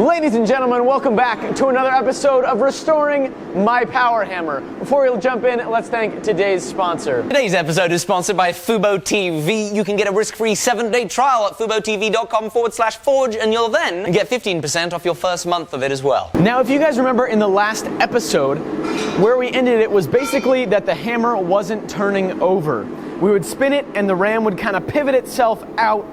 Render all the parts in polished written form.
Ladies and gentlemen, welcome back to another episode of Restoring My Power Hammer. Before we jump in, let's thank today's sponsor. Today's episode is sponsored by Fubo TV. You can get a risk-free 7-day trial at FuboTV.com/forge, and you'll then get 15% off your first month of it as well. Now, if you guys remember in the last episode, where we ended it was basically that the hammer wasn't turning over. We would spin it and the ram would kind of pivot itself out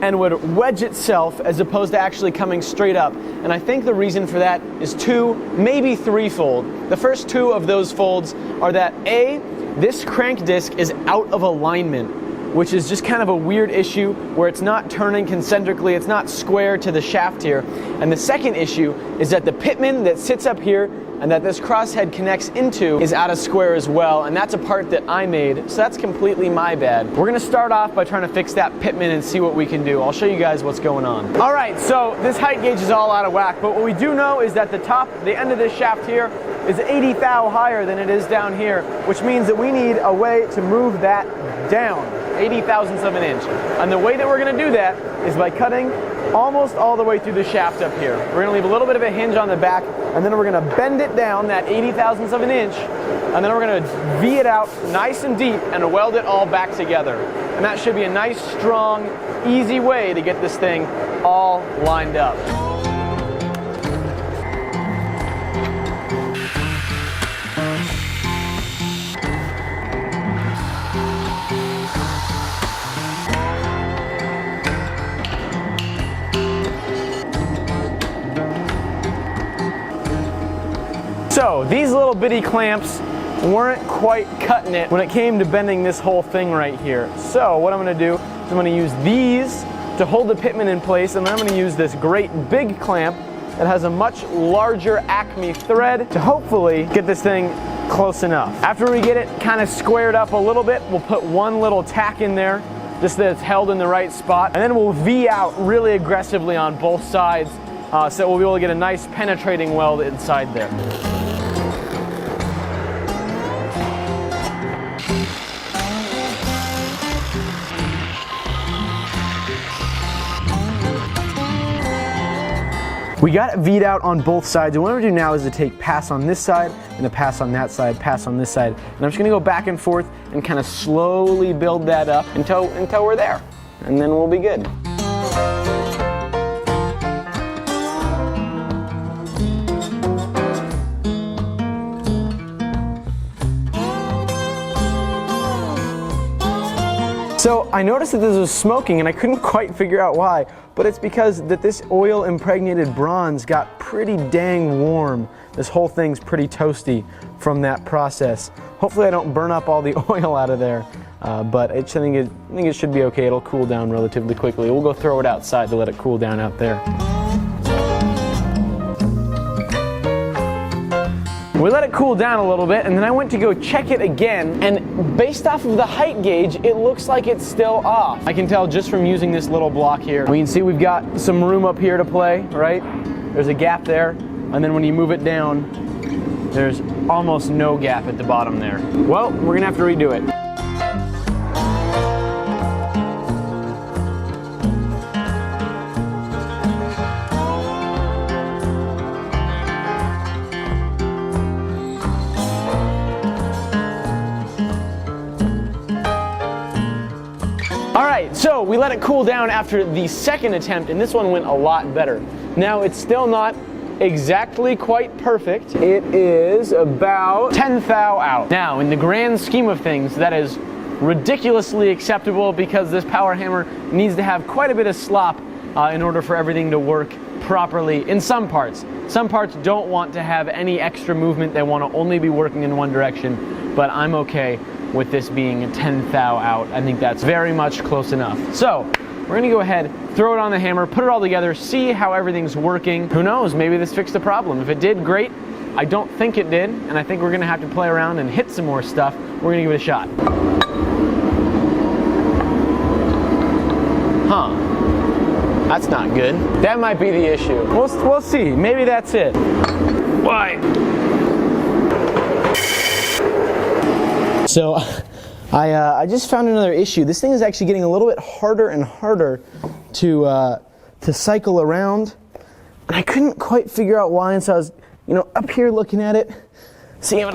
and would wedge itself as opposed to actually coming straight up. And I think the reason for that is two, maybe threefold. The first two of those folds are that A, this crank disc is out of alignment, which is just kind of a weird issue where it's not turning concentrically, it's not square to the shaft here. And the second issue is that the pitman that sits up here and that this crosshead connects into is out of square as well, and that's a part that I made, so that's completely my bad. We're gonna start off by trying to fix that pitman and see what we can do. I'll show you guys what's going on. All right, so this height gauge is all out of whack, but what we do know is that the end of this shaft here is 80 thou higher than it is down here, which means that we need a way to move that down 80 thousandths of an inch. And the way that we're gonna do that is by cutting almost all the way through the shaft up here. We're gonna leave a little bit of a hinge on the back, and then we're gonna bend it down that 80 thousandths of an inch, and then we're gonna V it out nice and deep and weld it all back together. And that should be a nice, strong, easy way to get this thing all lined up. So these little bitty clamps weren't quite cutting it when it came to bending this whole thing right here. So what I'm gonna do is I'm gonna use these to hold the pitman in place, and then I'm gonna use this great big clamp that has a much larger Acme thread to hopefully get this thing close enough. After we get it kind of squared up a little bit, we'll put one little tack in there just that it's held in the right spot, and then we'll V out really aggressively on both sides so we'll be able to get a nice penetrating weld inside there. We got it V'd out on both sides, and what I'm gonna do now is to take pass on this side, and a pass on that side, pass on this side, and I'm just gonna go back and forth and kind of slowly build that up until we're there, and then we'll be good. So I noticed that this was smoking and I couldn't quite figure out why, but it's because that this oil impregnated bronze got pretty dang warm. This whole thing's pretty toasty from that process. Hopefully I don't burn up all the oil out of there, but I think it should be okay. It'll cool down relatively quickly. We'll go throw it outside to let it cool down out there. We let it cool down a little bit, and then I went to go check it again, and based off of the height gauge, it looks like it's still off. I can tell just from using this little block here. We can see we've got some room up here to play, right? There's a gap there, and then when you move it down, there's almost no gap at the bottom there. Well, we're gonna have to redo it. Alright, so we let it cool down after the second attempt, and this one went a lot better. Now, it's still not exactly quite perfect. It is about 10 thou out. Now, in the grand scheme of things, that is ridiculously acceptable because this power hammer needs to have quite a bit of slop in order for everything to work properly in some parts. Some parts don't want to have any extra movement. They want to only be working in one direction, but I'm okay with this being a 10 thou out. I think that's very much close enough. So we're gonna go ahead, throw it on the hammer, put it all together, see how everything's working. Who knows, maybe this fixed the problem. If it did, great. I don't think it did, and I think we're gonna have to play around and hit some more stuff. We're gonna give it a shot. Huh. That's not good. That might be the issue. We'll see. Maybe that's it. Why? So I just found another issue. This thing is actually getting a little bit harder and harder to cycle around. And I couldn't quite figure out why, and so I was, up here looking at it, seeing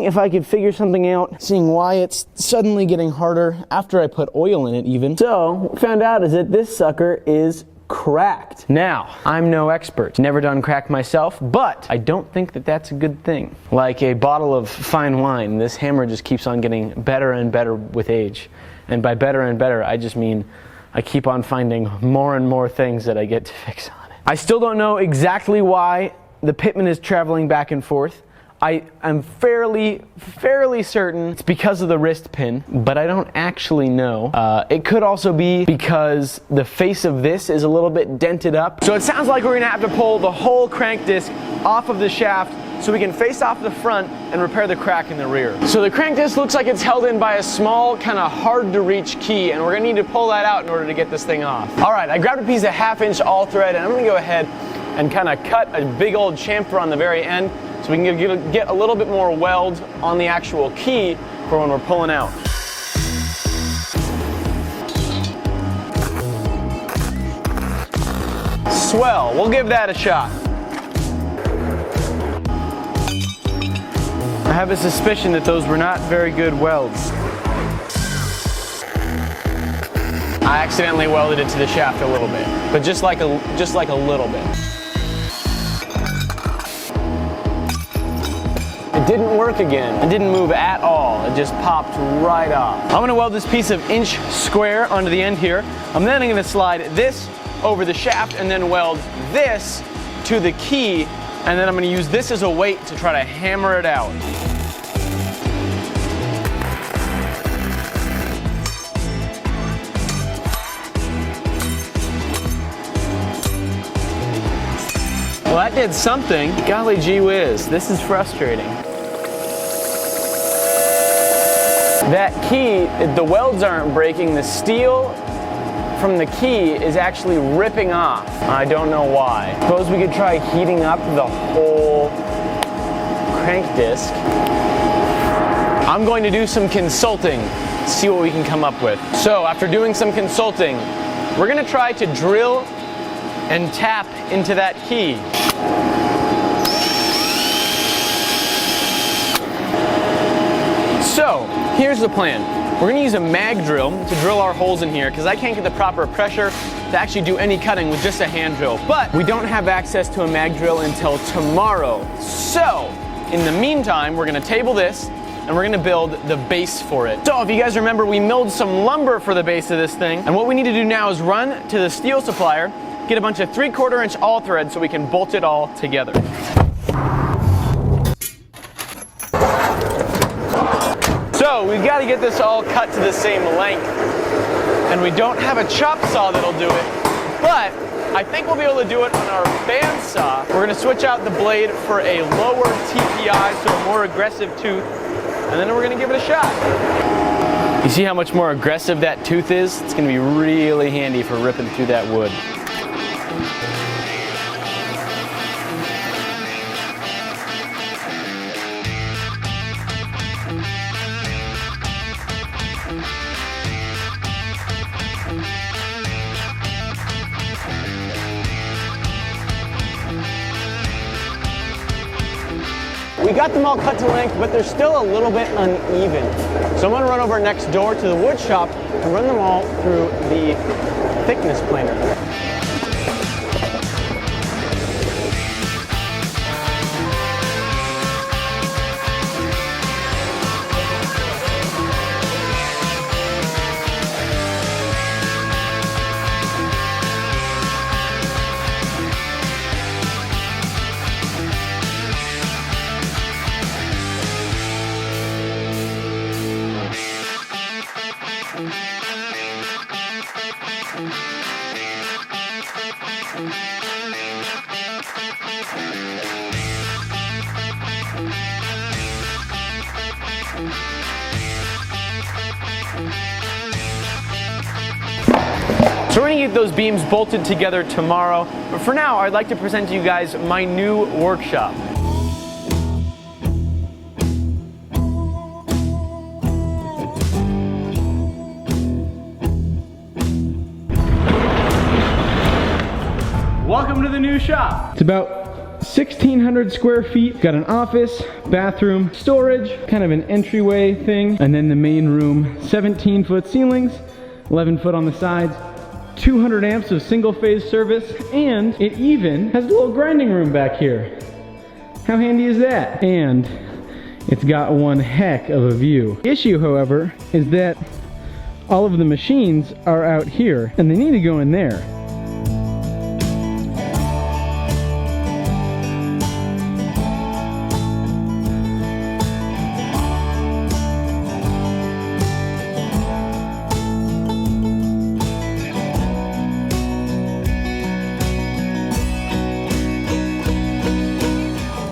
if I could figure something out, seeing why it's suddenly getting harder after I put oil in it even. So, what we found out is that this sucker is cracked. Now, I'm no expert, never done crack myself, but I don't think that that's a good thing. Like a bottle of fine wine, this hammer just keeps on getting better and better with age. And by better and better, I just mean I keep on finding more and more things that I get to fix on it. I still don't know exactly why the Pitman is traveling back and forth. I am fairly certain it's because of the wrist pin, but I don't actually know. It could also be because the face of this is a little bit dented up. So it sounds like we're gonna have to pull the whole crank disc off of the shaft so we can face off the front and repair the crack in the rear. So the crank disc looks like it's held in by a small, kind of hard to reach key, and we're gonna need to pull that out in order to get this thing off. All right, I grabbed a piece of 1/2" all thread, and I'm gonna go ahead and kind of cut a big old chamfer on the very end so we can get a little bit more weld on the actual key for when we're pulling out. Swell, we'll give that a shot. I have a suspicion that those were not very good welds. I accidentally welded it to the shaft a little bit, but just like a little bit. It didn't work again. It didn't move at all. It just popped right off. I'm gonna weld this piece of 1" square onto the end here. I'm then gonna slide this over the shaft and then weld this to the key, and then I'm gonna use this as a weight to try to hammer it out. Well, that did something. Golly gee whiz, this is frustrating. That key, the welds aren't breaking, the steel from the key is actually ripping off. I don't know why. Suppose we could try heating up the whole crank disc. I'm going to do some consulting, see what we can come up with. So after doing some consulting, we're gonna try to drill and tap into that key. So, here's the plan. We're gonna use a mag drill to drill our holes in here because I can't get the proper pressure to actually do any cutting with just a hand drill. But we don't have access to a mag drill until tomorrow. So, in the meantime, we're gonna table this and we're gonna build the base for it. So if you guys remember, we milled some lumber for the base of this thing, and what we need to do now is run to the steel supplier, get a bunch of 3/4" all thread so we can bolt it all together. So we've got to get this all cut to the same length, and we don't have a chop saw that'll do it, but I think we'll be able to do it on our bandsaw. We're gonna switch out the blade for a lower TPI, so a more aggressive tooth, and then we're gonna give it a shot. You see how much more aggressive that tooth is? It's gonna be really handy for ripping through that wood. We got them all cut to length, but they're still a little bit uneven. So I'm gonna run over next door to the wood shop and run them all through the thickness planer. So we're gonna get those beams bolted together tomorrow, but for now I'd like to present to you guys my new workshop. Welcome to new shop. It's about 1,600 square feet. Got an office, bathroom, storage, kind of an entryway thing, and then the main room. 17-foot ceilings, 11 foot on the sides, 200 amps of single phase service, and it even has a little grinding room back here. How handy is that? And it's got one heck of a view. The issue, however, is that all of the machines are out here, and they need to go in there.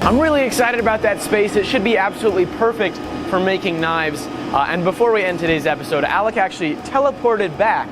I'm really excited about that space. It should be absolutely perfect for making knives. And before we end today's episode, Alec actually teleported back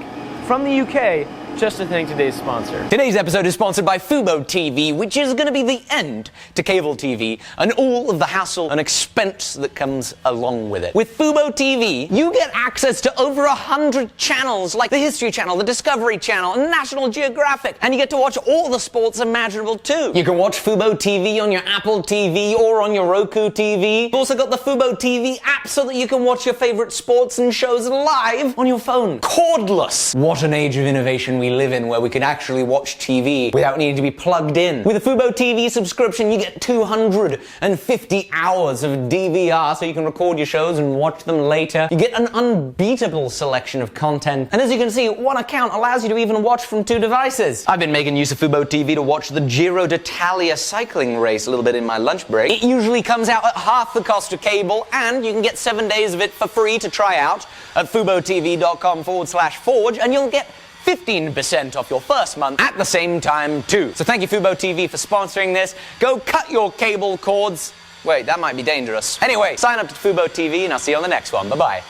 from the UK just to thank today's sponsor. Today's episode is sponsored by Fubo TV, which is going to be the end to cable TV and all of the hassle and expense that comes along with it. With Fubo TV, you get access to over 100 channels like the History Channel, the Discovery Channel, and National Geographic, and you get to watch all the sports imaginable too. You can watch Fubo TV on your Apple TV or on your Roku TV. You've also got the Fubo TV app so that you can watch your favorite sports and shows live on your phone. Cordless! What an age of innovation we live in, where we can actually watch TV without needing to be plugged in. With a Fubo TV subscription, you get 250 hours of DVR so you can record your shows and watch them later. You get an unbeatable selection of content. And as you can see, one account allows you to even watch from 2 devices. I've been making use of Fubo TV to watch the Giro d'Italia cycling race a little bit in my lunch break. It usually comes out at half the cost of cable, and you can get 7 days of it for free to try out at FuboTV.com/Forge, and you'll get 15% off your first month at the same time too. So thank you Fubo TV for sponsoring this. Go cut your cable cords. Wait, that might be dangerous. Anyway, sign up to Fubo TV and I'll see you on the next one. Bye-bye.